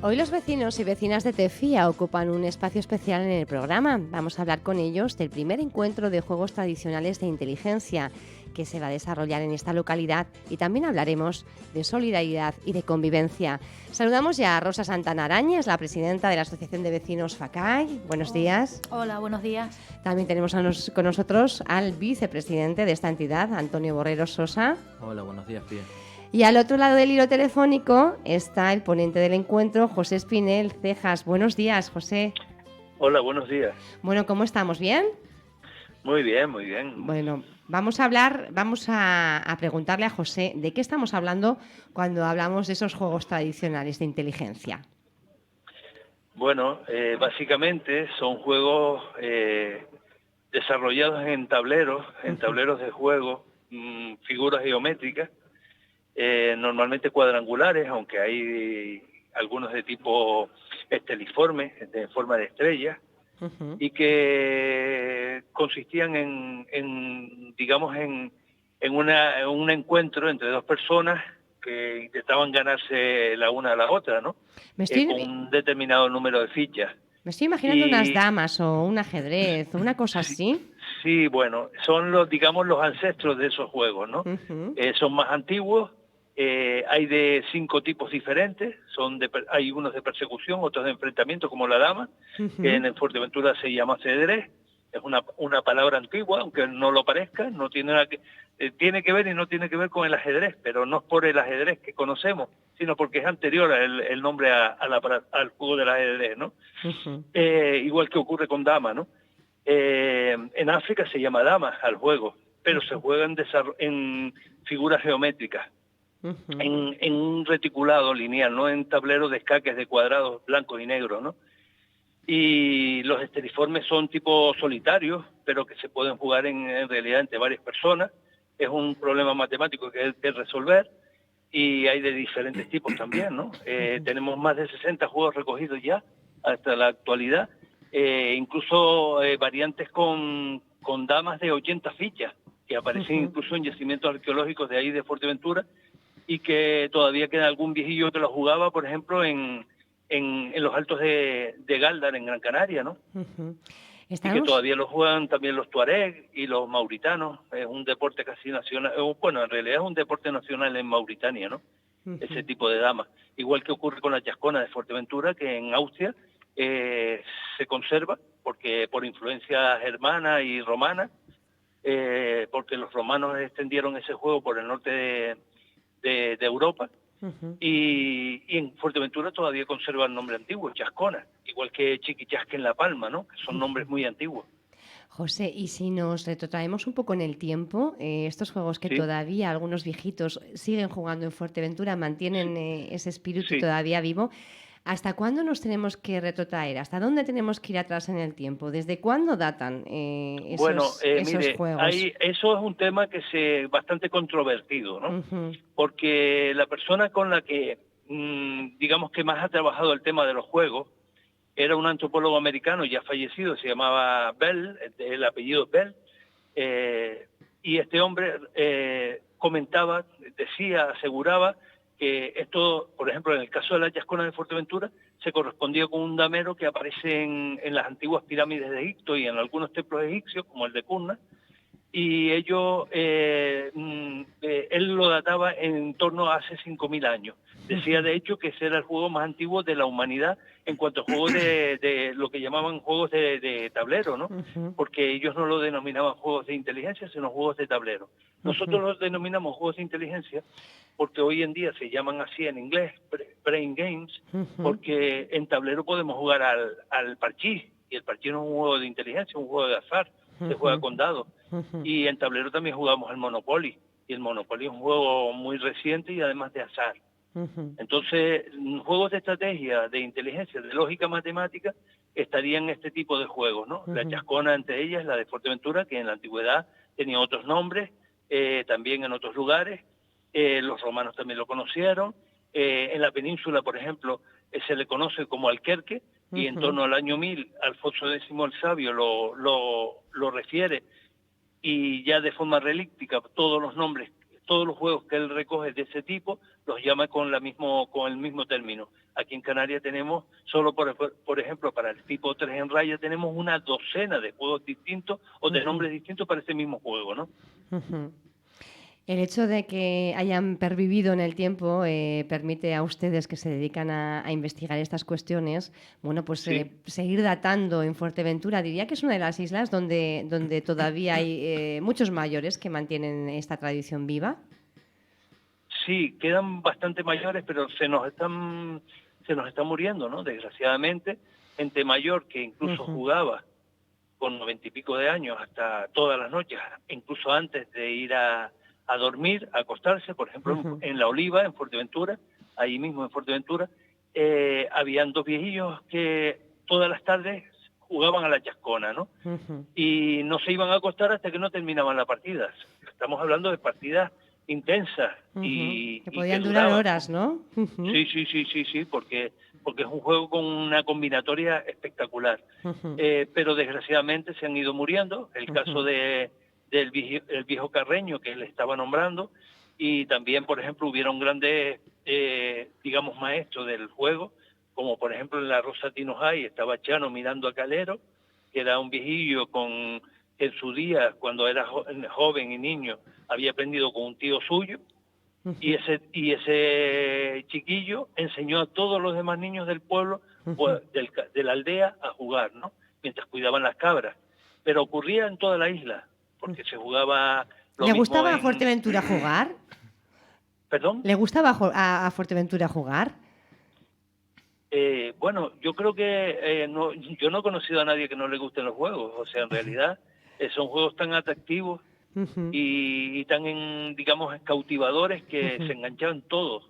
Hoy los vecinos y vecinas de Tefía ocupan un espacio especial en el programa. Vamos a hablar con ellos del primer encuentro de juegos tradicionales de inteligencia que se va a desarrollar en esta localidad, y también hablaremos de solidaridad y de convivencia. Saludamos ya a Rosa Santana Arañes, la presidenta de la Asociación de Vecinos Facay. Buenos días. Hola, buenos días. También tenemos con nosotros al vicepresidente de esta entidad, Antonio Borrero Sosa. Hola, buenos días, Pía. Y al otro lado del hilo telefónico está el ponente del encuentro, José Espinel Cejas. Buenos días, José. Hola, buenos días. Bueno, ¿cómo estamos? ¿Bien? Muy bien, muy bien. Bueno, vamos a preguntarle a José de qué estamos hablando cuando hablamos de esos juegos tradicionales de inteligencia. Bueno, básicamente son juegos desarrollados en tableros de juego, figuras geométricas, normalmente cuadrangulares, aunque hay algunos de tipo esteliforme, de forma de estrella, y que consistían en un encuentro entre dos personas que intentaban ganarse la una a la otra, ¿no? Con un determinado número de fichas. Me estoy imaginando unas damas o un ajedrez o una cosa así. Sí, bueno, son los ancestros de esos juegos, ¿no? Son más antiguos. Hay de 5 tipos diferentes, hay unos de persecución, otros de enfrentamiento, como la dama, que en Fuerteventura se llama ajedrez. Es una palabra antigua, aunque no lo parezca, no tiene nada que tiene que ver y no tiene que ver con el ajedrez, pero no es por el ajedrez que conocemos, sino porque es anterior el nombre al juego del ajedrez, ¿no? Igual que ocurre con dama, ¿no? En África se llama dama al juego, pero se juega en figuras geométricas. En un reticulado lineal, no en tableros de escaques de cuadrados blancos y negros, ¿no? Y los esteriformes son tipo solitarios, pero que se pueden jugar en realidad entre varias personas. Es un problema matemático que hay que resolver, y hay de diferentes tipos también, ¿no? Tenemos más de 60 juegos recogidos ya hasta la actualidad, incluso variantes con damas de 80 fichas, que aparecen incluso en yacimientos arqueológicos de ahí de Fuerteventura, y que todavía queda algún viejillo que lo jugaba, por ejemplo, en los altos de Gáldar, en Gran Canaria, ¿no? Y que todavía lo juegan también los tuareg y los mauritanos. Es un deporte casi nacional, bueno, en realidad es un deporte nacional en Mauritania, ¿no? Ese tipo de damas. Igual que ocurre con la chascona de Fuerteventura, que en Austria se conserva, porque por influencia germana y romana, porque los romanos extendieron ese juego por el norte de Europa, y en Fuerteventura todavía conserva el nombre antiguo, chascona, igual que chiquichasque en La Palma, ¿no? Que son nombres muy antiguos. José, y si nos retrotraemos un poco en el tiempo, estos juegos que todavía algunos viejitos siguen jugando en Fuerteventura, mantienen ese espíritu todavía vivo, ¿hasta cuándo nos tenemos que retrotraer? ¿Hasta dónde tenemos que ir atrás en el tiempo? ¿Desde cuándo datan esos juegos? Eso es un tema que es bastante controvertido, ¿no? Porque la persona con la que, digamos que más ha trabajado el tema de los juegos, era un antropólogo americano ya fallecido, se llamaba Bell, el apellido Bell, y este hombre comentaba, aseguraba que esto, por ejemplo, en el caso de la chascona de Fuerteventura, se correspondía con un damero que aparece en las antiguas pirámides de Egipto y en algunos templos egipcios, como el de Kurna, y él lo databa en torno a hace 5.000 años. Decía, de hecho, que ese era el juego más antiguo de la humanidad en cuanto a juegos de lo que llamaban juegos de tablero, ¿no? Porque ellos no lo denominaban juegos de inteligencia, sino juegos de tablero. Nosotros los denominamos juegos de inteligencia porque hoy en día se llaman así en inglés, brain games, porque en tablero podemos jugar al parchís, y el parchís no es un juego de inteligencia, es un juego de azar, se juega con dados. Y en tablero también jugamos al Monopoly, y el Monopoly es un juego muy reciente y además de azar. Entonces, juegos de estrategia, de inteligencia, de lógica matemática, estarían en este tipo de juegos, ¿no? La chascona entre ellas, la de Fuerteventura, que en la antigüedad tenía otros nombres, también en otros lugares, los romanos también lo conocieron, en la península, por ejemplo, se le conoce como Alquerque, y en torno al año 1000, Alfonso X el Sabio lo refiere, y ya de forma relíctica todos los nombres todos los juegos que él recoge de ese tipo los llama con el mismo término. Aquí en Canarias tenemos, solo por ejemplo, para el tipo 3 en raya, tenemos una docena de juegos distintos o de nombres distintos para ese mismo juego, ¿no? El hecho de que hayan pervivido en el tiempo permite a ustedes que se dedican a investigar estas cuestiones, bueno, pues Sí. seguir datando en Fuerteventura. Diría que es una de las islas donde todavía hay muchos mayores que mantienen esta tradición viva. Sí, quedan bastante mayores, pero se nos están muriendo, ¿no? Desgraciadamente, gente mayor que incluso jugaba con 90 y pico de años hasta todas las noches, incluso antes de ir a dormir, a acostarse, por ejemplo, en La Oliva, en Fuerteventura, ahí mismo en Fuerteventura, habían 2 viejillos que todas las tardes jugaban a la chascona, ¿no? Y no se iban a acostar hasta que no terminaban las partidas. Estamos hablando de partidas intensas y que podían que durar duraban horas, ¿no? Sí, porque es un juego con una combinatoria espectacular. Pero desgraciadamente se han ido muriendo. El caso del viejo Carreño, que le estaba nombrando, y también, por ejemplo, hubieron grandes, digamos, maestros del juego, como por ejemplo en la Rosa Tinojay estaba Chano mirando a Calero, que era un viejillo que en su día, cuando era joven y niño, había aprendido con un tío suyo, y ese chiquillo enseñó a todos los demás niños del pueblo, pues, de la aldea, a jugar, ¿no? Mientras cuidaban las cabras. Pero ocurría en toda la isla, porque se jugaba lo ¿Le mismo gustaba a en... Fuerteventura jugar? ¿Perdón? ¿Le gustaba a Fuerteventura jugar? Bueno, yo creo que yo no he conocido a nadie que no le gusten los juegos. O sea, en realidad son juegos tan atractivos y tan, digamos, cautivadores que se enganchaban todos,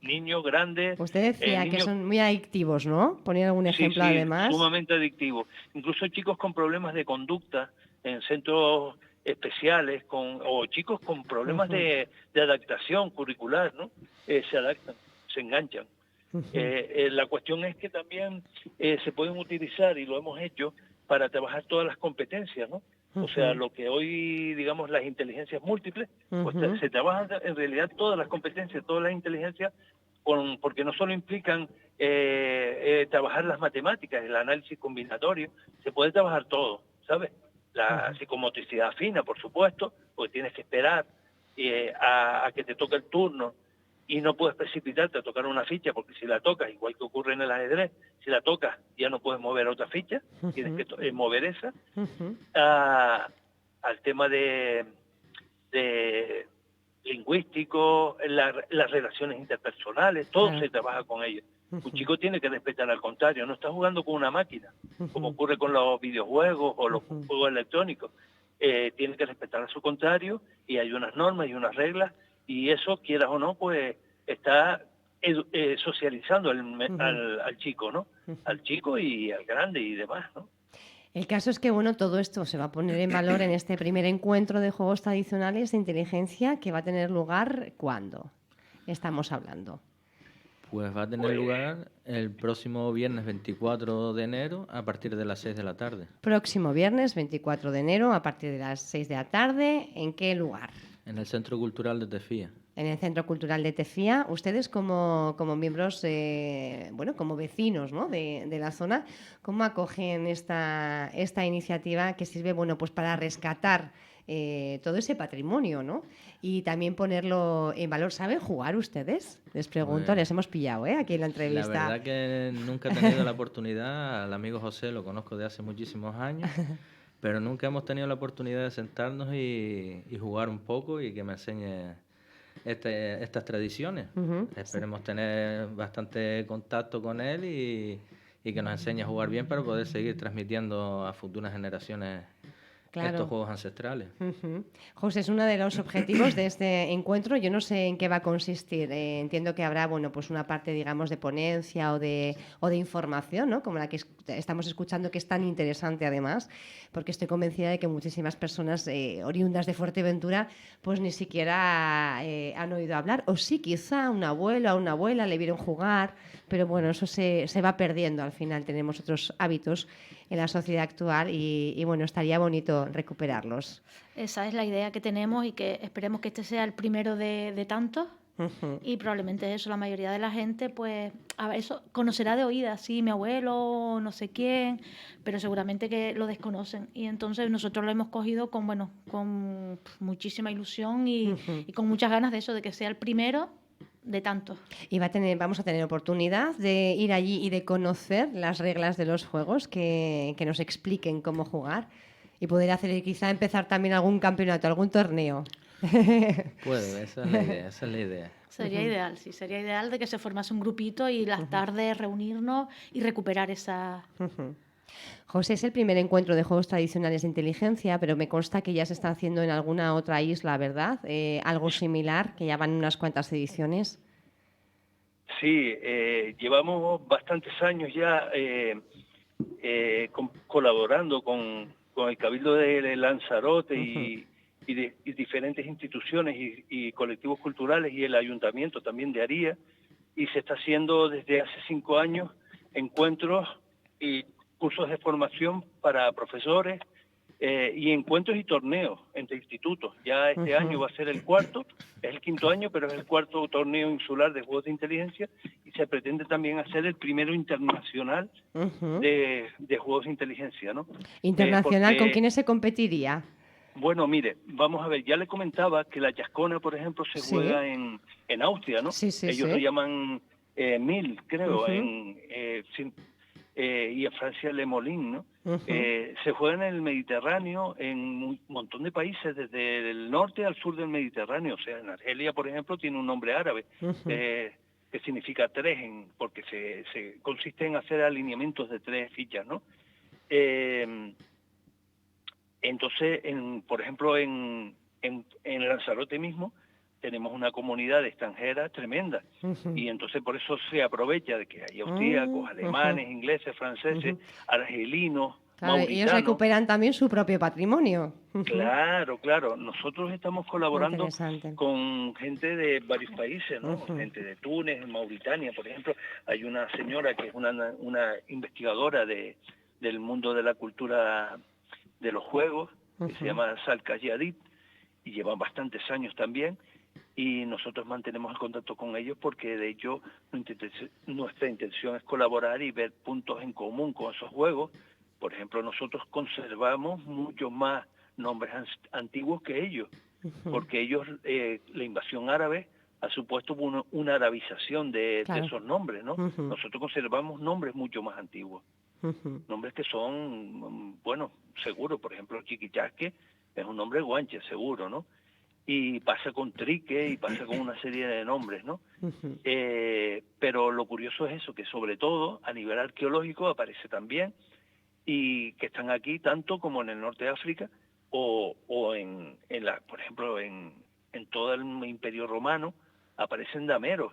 niños, grandes, Usted decía que niños, son muy adictivos, ¿no? Ponía algún sí, ejemplo sí, además. sumamente adictivos. Incluso chicos con problemas de conducta en centros especiales, o chicos con problemas de adaptación curricular, ¿no? Se adaptan, se enganchan. La cuestión es que también se pueden utilizar, y lo hemos hecho, para trabajar todas las competencias, ¿no? O sea, lo que hoy, digamos, las inteligencias múltiples, pues se trabajan en realidad todas las competencias, todas las inteligencias, porque no solo implican trabajar las matemáticas, el análisis combinatorio, se puede trabajar todo, ¿sabes? La psicomotricidad fina, por supuesto, porque tienes que esperar a que te toque el turno, y no puedes precipitarte a tocar una ficha, porque si la tocas, igual que ocurre en el ajedrez, si la tocas ya no puedes mover otra ficha, tienes que mover esa. Al tema de lingüístico, las relaciones interpersonales, todo se trabaja con ellos. Un chico tiene que respetar, al contrario, no está jugando con una máquina, como ocurre con los videojuegos o los juegos electrónicos. Tiene que respetar a su contrario, y hay unas normas y unas reglas, y eso, quieras o no, pues está socializando al chico, ¿no? Al chico y al grande y demás, ¿no? El caso es que, bueno, todo esto se va a poner en valor en este primer encuentro de juegos tradicionales de inteligencia que va a tener lugar, ¿cuándo estamos hablando? Pues va a tener lugar el próximo viernes 24 de enero a partir de las 6 de la tarde. Próximo viernes 24 de enero a partir de las 6 de la tarde. ¿En qué lugar? En el Centro Cultural de Tefía. En el Centro Cultural de Tefía. Ustedes como miembros, bueno, como vecinos, ¿no?, de la zona, ¿cómo acogen esta iniciativa que sirve, bueno, pues para rescatar todo ese patrimonio, ¿no? Y también ponerlo en valor? ¿Saben jugar ustedes? Les pregunto, Pues, les hemos pillado, aquí en la entrevista. La verdad que nunca he tenido la oportunidad. Al amigo José lo conozco de hace muchísimos años, pero nunca hemos tenido la oportunidad de sentarnos y jugar un poco y que me enseñe estas tradiciones. Esperemos tener bastante contacto con él y que nos enseñe a jugar bien para poder seguir transmitiendo a futuras generaciones estos juegos ancestrales. José, es uno de los objetivos de este encuentro. Yo no sé en qué va a consistir. Entiendo que habrá, bueno, pues una parte, digamos, de ponencia o de información, ¿no?, como la que estamos escuchando, que es tan interesante además, porque estoy convencida de que muchísimas personas oriundas de Fuerteventura pues ni siquiera han oído hablar, o sí, quizá un abuelo o una abuela le vieron jugar, pero bueno, eso se va perdiendo. Al final tenemos otros hábitos en la sociedad actual y bueno, estaría bonito recuperarlos. Esa es la idea que tenemos y que esperemos que este sea el primero de tantos. Y probablemente eso, la mayoría de la gente, pues, a ver, eso conocerá de oídas, sí, mi abuelo, no sé quién, pero seguramente que lo desconocen. Y entonces nosotros lo hemos cogido con, bueno, con muchísima ilusión y con muchas ganas de eso, de que sea el primero de tantos. Y vamos a tener oportunidad de ir allí y de conocer las reglas de los juegos, que nos expliquen cómo jugar y poder hacer, quizá empezar también algún campeonato, algún torneo. Puede, esa es la idea, esa es la idea. Sería ideal, sí, sería ideal de que se formase un grupito y las tardes reunirnos y recuperar esa... José, es el primer encuentro de juegos tradicionales de inteligencia, pero me consta que ya se está haciendo en alguna otra isla, ¿verdad? Algo similar, que ya van unas cuantas ediciones. Sí, llevamos bastantes años ya colaborando con el Cabildo de Lanzarote y diferentes instituciones y colectivos culturales y el Ayuntamiento también de Aría, y se está haciendo desde hace 5 años encuentros y cursos de formación para profesores y encuentros y torneos entre institutos. Ya este año va a ser el cuarto, es el 5.º año, pero es el 4.º torneo insular de juegos de inteligencia, y se pretende también hacer el primero internacional de juegos de inteligencia, ¿no? Internacional, ¿con quiénes se competiría? Bueno, mire, vamos a ver, ya le comentaba que la Chascona, por ejemplo, se juega en Austria, ¿no? Sí, Ellos lo llaman Mil, creo, y en Francia Le Molin, ¿no? Se juega en el Mediterráneo, en un montón de países, desde el norte al sur del Mediterráneo. O sea, en Argelia, por ejemplo, tiene un nombre árabe, que significa tres, porque se consiste en hacer alineamientos de 3 fichas, ¿no? Entonces, por ejemplo, en Lanzarote mismo tenemos una comunidad extranjera tremenda, y entonces por eso se aprovecha de que hay austríacos, alemanes, ingleses, franceses, argelinos, claro, mauritanos. ellos recuperan también su propio patrimonio. Claro, claro. Nosotros estamos colaborando con gente de varios países, ¿no? Gente de Túnez, Mauritania, por ejemplo. Hay una señora que es una investigadora del mundo de la cultura de los juegos, que se llama Salka Yadid, y llevan bastantes años también, y nosotros mantenemos el contacto con ellos porque de hecho nuestra intención es colaborar y ver puntos en común con esos juegos. Por ejemplo, nosotros conservamos muchos más nombres antiguos que ellos, porque ellos, la invasión árabe ha supuesto una arabización de esos nombres, ¿no? Nosotros conservamos nombres mucho más antiguos. Nombres que son, bueno, seguros. Por ejemplo, Chiquichasque es un nombre guanche, seguro, ¿no? Y pasa con Trique y pasa con una serie de nombres, ¿no? Pero lo curioso es eso, que sobre todo a nivel arqueológico aparece también, y que están aquí tanto como en el norte de África o por ejemplo, en todo el Imperio Romano aparecen dameros,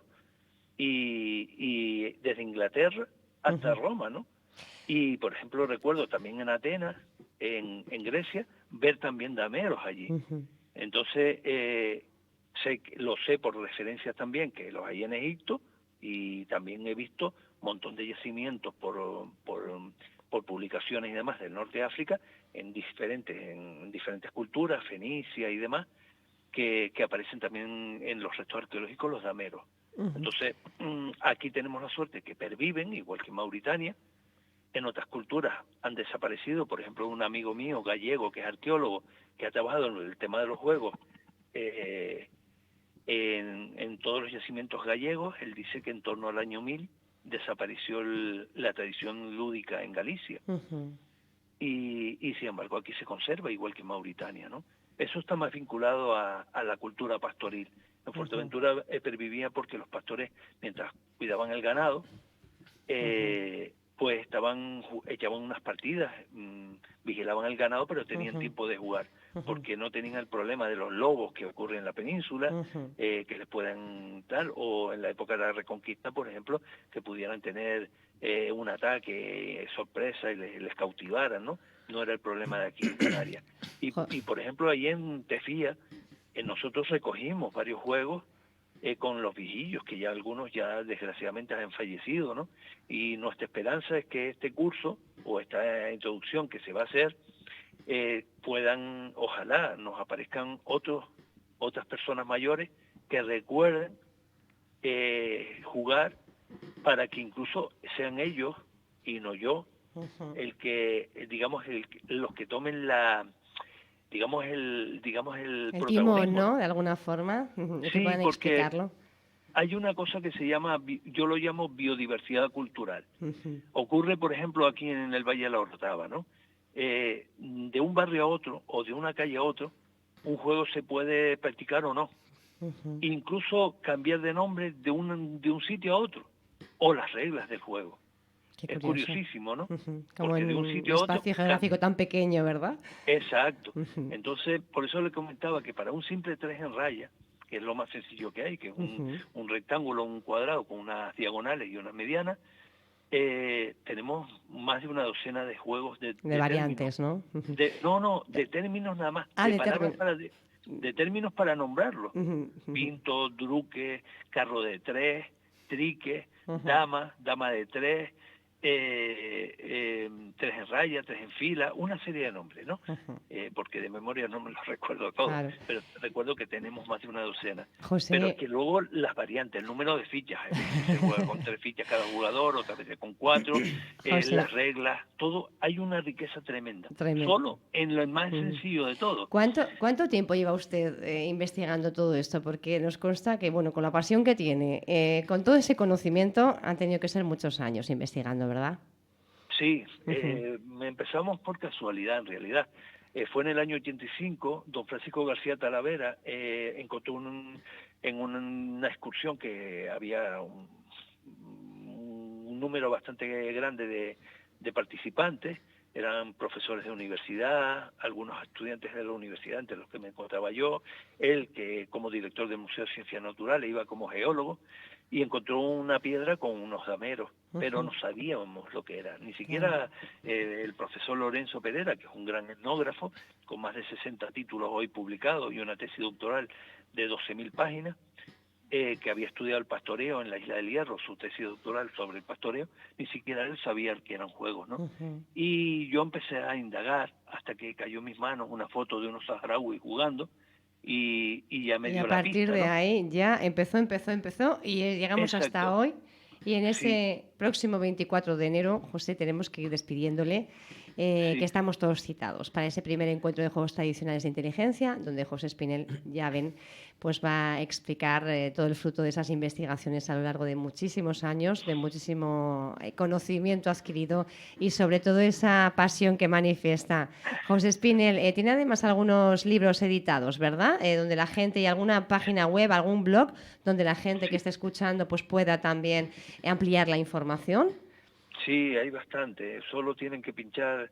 y desde Inglaterra hasta Roma, ¿no? Y, por ejemplo, recuerdo también en Atenas, en Grecia, ver también dameros allí. Entonces, lo sé por referencias también, que los hay en Egipto, y también he visto un montón de yacimientos por publicaciones y demás del norte de África, en diferentes culturas, Fenicia y demás, que aparecen también en los restos arqueológicos los dameros. Entonces, aquí tenemos la suerte que perviven, igual que en Mauritania. En otras culturas han desaparecido. Por ejemplo, un amigo mío gallego que es arqueólogo, que ha trabajado en el tema de los juegos en todos los yacimientos gallegos, él dice que en torno al año 1000 desapareció la tradición lúdica en Galicia. Y sin embargo aquí se conserva, igual que en Mauritania, ¿no? Eso está más vinculado a la cultura pastoril. En Fuerteventura pervivía porque los pastores, mientras cuidaban el ganado, pues echaban unas partidas, vigilaban el ganado, pero tenían tiempo de jugar, porque no tenían el problema de los lobos que ocurren en la península, que les puedan dar, o en la época de la Reconquista, por ejemplo, que pudieran tener un ataque sorpresa y les cautivaran, ¿no? No era el problema de aquí en Canarias. Y por ejemplo, ahí en Tefía, nosotros recogimos varios juegos con los viejillos, que ya algunos ya desgraciadamente han fallecido, ¿no? Y nuestra esperanza es que este curso o esta introducción que se va a hacer puedan, ojalá nos aparezcan otras personas mayores que recuerden jugar, para que incluso sean ellos y no yo el que, digamos, los que tomen el El protagonismo, timón, ¿no? De alguna forma, y que Sí, puedan porque explicarlo. hay una cosa que se llama, yo lo llamo biodiversidad cultural. Ujú. Ocurre, por ejemplo, aquí en el Valle de la Orotava, ¿no? De un barrio a otro o de una calle a otro, un juego se puede practicar o no. Ujú. Incluso cambiar de nombre de un sitio a otro, o las reglas del juego. Qué Es curioso. curiosísimo, ¿no? Ujú. Como Porque en de un un sitio a otro espacio geográfico tan pequeño, ¿verdad? Exacto. Ujú. Entonces, por eso le comentaba que para un simple 3 en raya, que es lo más sencillo que hay, que es Ujú. un rectángulo, un cuadrado con unas diagonales y unas medianas, tenemos más de una docena de juegos De de términos. variantes, ¿no? Ujú. De términos nada más, Ah, de de palabras término. de términos para nombrarlos. Ujú, ujú, Pinto, druque, carro de 3, trique, ujú. dama de 3, 3 en raya, 3 en fila, una serie de nombres, ¿no? Ujú. Porque de memoria no me los recuerdo todos, Claro. pero recuerdo que tenemos más de una docena. Pero es José, que luego las variantes, el número de fichas, hay veces que se juega con 3 fichas cada jugador, otras veces con 4, José, las reglas, todo, hay una riqueza tremenda. tremendo. Solo en lo más Ujú. sencillo de todo. ¿Cuánto tiempo lleva usted investigando todo esto? Porque nos consta que, bueno, con la pasión que tiene, con todo ese conocimiento, han tenido que ser muchos años investigando, ¿verdad? Sí, Ujú. empezamos por casualidad en realidad. Fue en el año 85, don Francisco García Talavera encontró en una excursión que había un número bastante grande de participantes, eran profesores de universidad, algunos estudiantes de la universidad, entre los que me encontraba yo, él que como director del Museo de Ciencias Naturales iba como geólogo, y encontró una piedra con unos dameros, pero Ujú. no sabíamos lo que era, ni Claro. siquiera el profesor Lorenzo Pereira, que es un gran etnógrafo, con más de 60 títulos hoy publicados y una tesis doctoral de 12.000 páginas, que había estudiado el pastoreo en la Isla del Hierro, su tesis doctoral sobre el pastoreo, ni siquiera él sabía que eran juegos, ¿no? Ujú. Y yo empecé a indagar hasta que cayó en mis manos una foto de unos saharauis jugando y ya me Y a dio la partir pista, de ¿no? ahí ya empezó y llegamos hasta Exacto, hoy. Y en sí, ese próximo 24 de enero, José, tenemos que ir despidiéndole, que sí. estamos todos citados para ese primer encuentro de juegos tradicionales de inteligencia, donde José Espinel, ya ven, pues va a explicar todo el fruto de esas investigaciones a lo largo de muchísimos años, de muchísimo conocimiento adquirido y sobre todo esa pasión que manifiesta. José Espinel tiene además algunos libros editados, ¿verdad? Donde la gente y alguna página web, algún blog, donde la gente que esté escuchando pues pueda también ampliar la información. Sí, hay bastante. Solo tienen que pinchar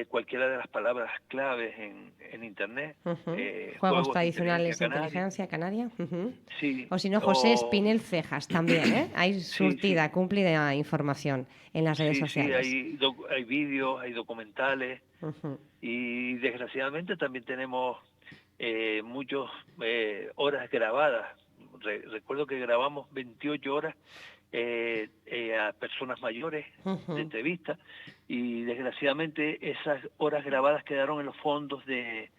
cualquiera de las palabras claves en Internet. Ujú. Juegos Juegos de inteligencia tradicionales de canaria. inteligencia canaria. Ujú. Sí, O si no, José o Espinel Cejas también, ¿eh? Hay sí, sí, surtida, cumplida información en las redes sí, sociales. hay vídeos, hay documentales Ujú. y desgraciadamente también tenemos muchas horas grabadas. Recuerdo que grabamos 28 horas a personas mayores de Ujú. entrevista y desgraciadamente esas horas grabadas quedaron en los fondos de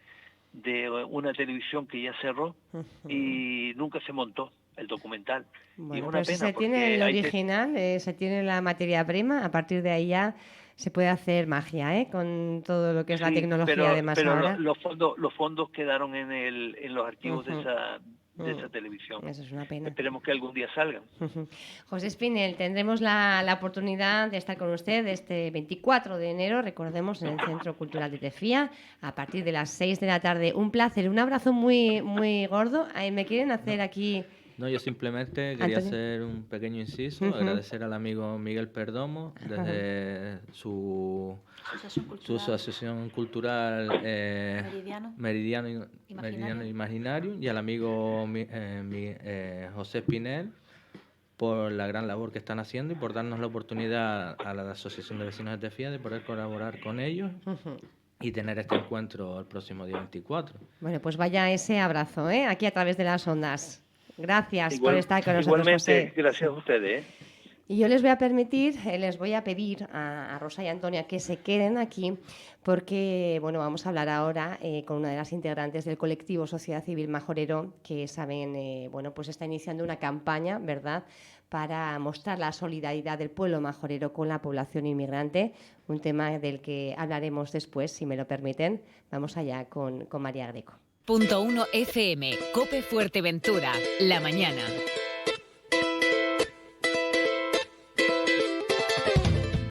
una televisión que ya cerró Ujú. y nunca se montó el documental. Y es Bueno, una pero si pena se tiene porque el hay que... original, se tiene la materia prima, a partir de ahí ya se puede hacer magia, ¿eh? Con todo lo que es la Sí, tecnología además pero ahora. los fondos quedaron en los archivos Ujú. de esa televisión. Eso es una pena. Esperemos que algún día salgan. Ujú. José Espinel, tendremos la oportunidad de estar con usted este 24 de enero, recordemos, en el Centro Cultural de Tefía, a partir de las 6 de la tarde. Un placer, un abrazo muy, muy gordo. ¿Me quieren hacer No, aquí, no, yo simplemente quería Antonio? hacer un pequeño inciso, Ujú. agradecer al amigo Miguel Perdomo Ajá. desde Asociación su Cultural asociación cultural Meridiano Meridiano Imaginario. Imaginario y al amigo José Espinel por la gran labor que están haciendo y por darnos la oportunidad a la Asociación de Vecinos de Tefía de poder colaborar con ellos Ujú. y tener este encuentro el próximo día 24. Bueno, pues vaya ese abrazo, ¿eh? Aquí a través de las ondas. Gracias por estar con nosotros, Igualmente, José. gracias a ustedes. Y yo les voy a pedir a Rosa y Antonia que se queden aquí porque, bueno, vamos a hablar ahora con una de las integrantes del colectivo Sociedad Civil Majorero, que saben, bueno, pues está iniciando una campaña, ¿verdad?, para mostrar la solidaridad del pueblo majorero con la población inmigrante, un tema del que hablaremos después, si me lo permiten. Vamos allá con María Greco. .1 FM, COPE Fuerteventura, la mañana.